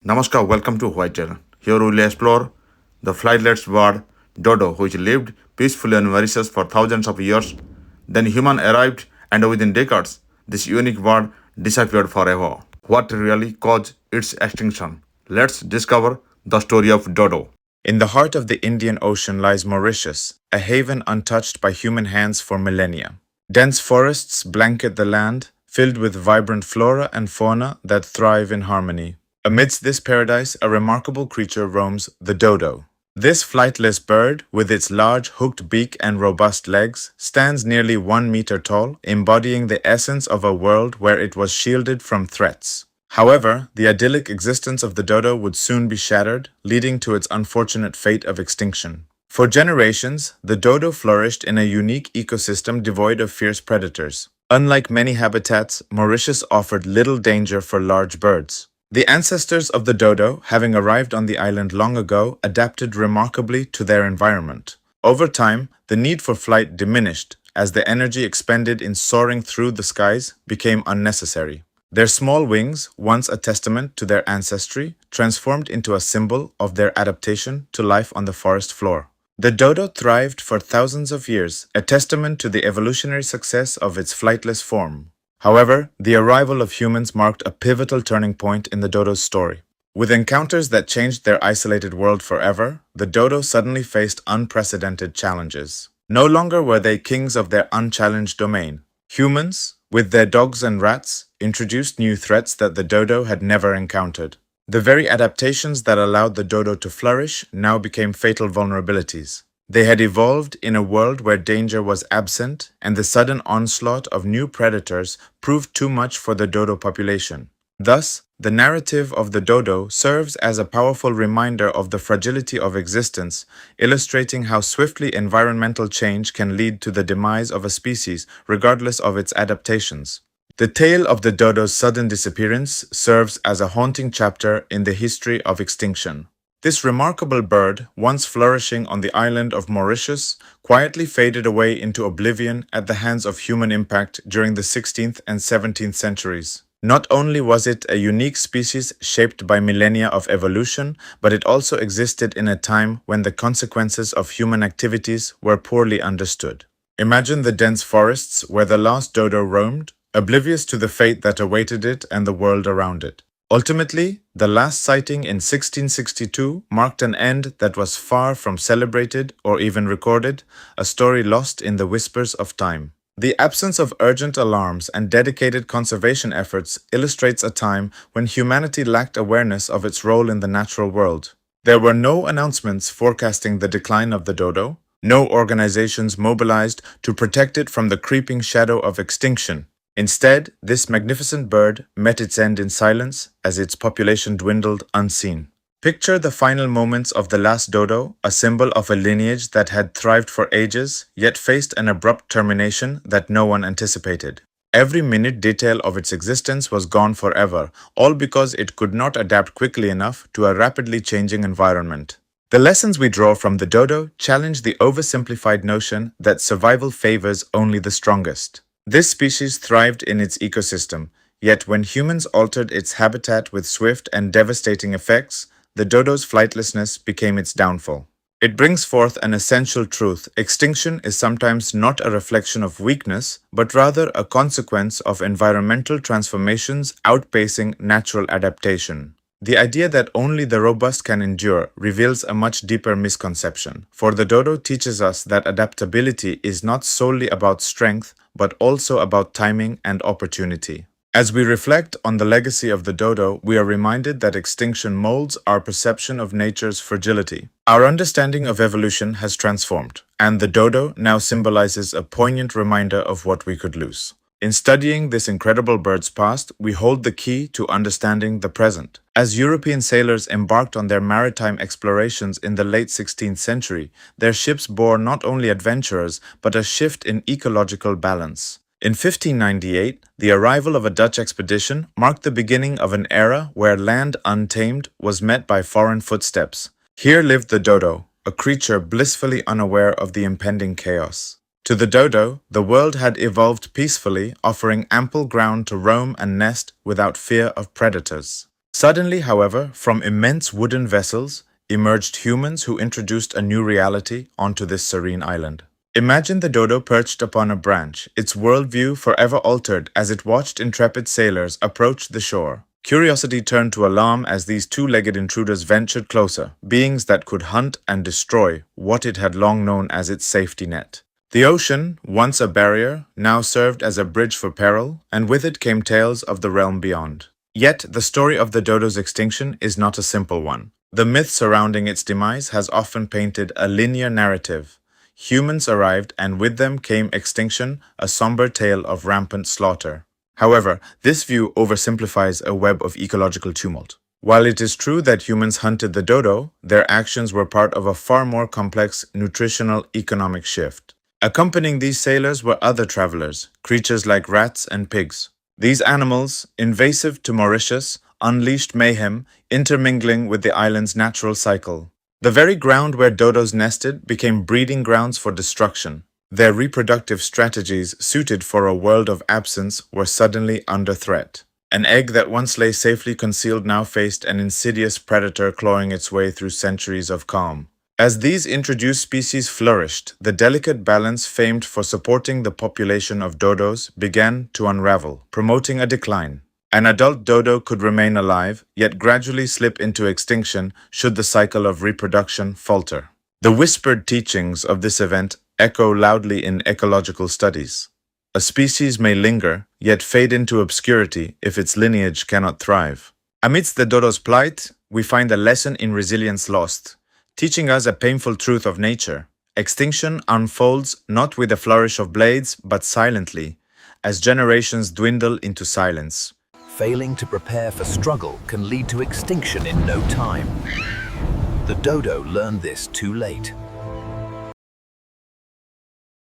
Namaskar, welcome to Whitetail. Here we will explore the flightless bird Dodo, which lived peacefully in Mauritius for thousands of years. Then human arrived, and within decades, this unique bird disappeared forever. What really caused its extinction? Let's discover the story of Dodo. In the heart of the Indian Ocean lies Mauritius, a haven untouched by human hands for millennia. Dense forests blanket the land, filled with vibrant flora and fauna that thrive in harmony. Amidst this paradise, a remarkable creature roams, the dodo. This flightless bird, with its large hooked beak and robust legs, stands nearly 1 meter tall, embodying the essence of a world where it was shielded from threats. However, the idyllic existence of the dodo would soon be shattered, leading to its unfortunate fate of extinction. For generations, the dodo flourished in a unique ecosystem devoid of fierce predators. Unlike many habitats, Mauritius offered little danger for large birds. The ancestors of the dodo, having arrived on the island long ago, adapted remarkably to their environment. Over time, the need for flight diminished as the energy expended in soaring through the skies became unnecessary. Their small wings, once a testament to their ancestry, transformed into a symbol of their adaptation to life on the forest floor. The dodo thrived for thousands of years, a testament to the evolutionary success of its flightless form. However, the arrival of humans marked a pivotal turning point in the dodo's story. With encounters that changed their isolated world forever, the dodo suddenly faced unprecedented challenges. No longer were they kings of their unchallenged domain. Humans, with their dogs and rats, introduced new threats that the dodo had never encountered. The very adaptations that allowed the dodo to flourish now became fatal vulnerabilities. They had evolved in a world where danger was absent, and the sudden onslaught of new predators proved too much for the dodo population. Thus, the narrative of the dodo serves as a powerful reminder of the fragility of existence, illustrating how swiftly environmental change can lead to the demise of a species regardless of its adaptations. The tale of the dodo's sudden disappearance serves as a haunting chapter in the history of extinction. This remarkable bird, once flourishing on the island of Mauritius, quietly faded away into oblivion at the hands of human impact during the 16th and 17th centuries. Not only was it a unique species shaped by millennia of evolution, but it also existed in a time when the consequences of human activities were poorly understood. Imagine the dense forests where the last dodo roamed, oblivious to the fate that awaited it and the world around it. Ultimately, the last sighting in 1662 marked an end that was far from celebrated or even recorded, a story lost in the whispers of time. The absence of urgent alarms and dedicated conservation efforts illustrates a time when humanity lacked awareness of its role in the natural world. There were no announcements forecasting the decline of the dodo, no organizations mobilized to protect it from the creeping shadow of extinction. Instead, this magnificent bird met its end in silence as its population dwindled unseen. Picture the final moments of the last dodo, a symbol of a lineage that had thrived for ages, yet faced an abrupt termination that no one anticipated. Every minute detail of its existence was gone forever, all because it could not adapt quickly enough to a rapidly changing environment. The lessons we draw from the dodo challenge the oversimplified notion that survival favors only the strongest. This species thrived in its ecosystem, yet when humans altered its habitat with swift and devastating effects, the dodo's flightlessness became its downfall. It brings forth an essential truth: extinction is sometimes not a reflection of weakness, but rather a consequence of environmental transformations outpacing natural adaptation. The idea that only the robust can endure reveals a much deeper misconception, for the dodo teaches us that adaptability is not solely about strength, but also about timing and opportunity. As we reflect on the legacy of the dodo, we are reminded that extinction molds our perception of nature's fragility. Our understanding of evolution has transformed, and the dodo now symbolizes a poignant reminder of what we could lose. In studying this incredible bird's past, we hold the key to understanding the present. As European sailors embarked on their maritime explorations in the late 16th century, their ships bore not only adventurers, but a shift in ecological balance. In 1598, the arrival of a Dutch expedition marked the beginning of an era where land untamed was met by foreign footsteps. Here lived the dodo, a creature blissfully unaware of the impending chaos. To the dodo, the world had evolved peacefully, offering ample ground to roam and nest without fear of predators. Suddenly, however, from immense wooden vessels emerged humans who introduced a new reality onto this serene island. Imagine the dodo perched upon a branch, its worldview forever altered as it watched intrepid sailors approach the shore. Curiosity turned to alarm as these two-legged intruders ventured closer, beings that could hunt and destroy what it had long known as its safety net. The ocean, once a barrier, now served as a bridge for peril, and with it came tales of the realm beyond. Yet, the story of the dodo's extinction is not a simple one. The myth surrounding its demise has often painted a linear narrative. Humans arrived, and with them came extinction, a somber tale of rampant slaughter. However, this view oversimplifies a web of ecological tumult. While it is true that humans hunted the dodo, their actions were part of a far more complex nutritional economic shift. Accompanying these sailors were other travelers, creatures like rats and pigs. These animals, invasive to Mauritius, unleashed mayhem, intermingling with the island's natural cycle. The very ground where dodos nested became breeding grounds for destruction. Their reproductive strategies, suited for a world of absence, were suddenly under threat. An egg that once lay safely concealed now faced an insidious predator clawing its way through centuries of calm. As these introduced species flourished, the delicate balance famed for supporting the population of dodos began to unravel, promoting a decline. An adult dodo could remain alive, yet gradually slip into extinction should the cycle of reproduction falter. The whispered teachings of this event echo loudly in ecological studies. A species may linger, yet fade into obscurity if its lineage cannot thrive. Amidst the dodo's plight, we find a lesson in resilience lost, teaching us a painful truth of nature. Extinction unfolds not with a flourish of blades, but silently, as generations dwindle into silence. Failing to prepare for struggle can lead to extinction in no time. The dodo learned this too late.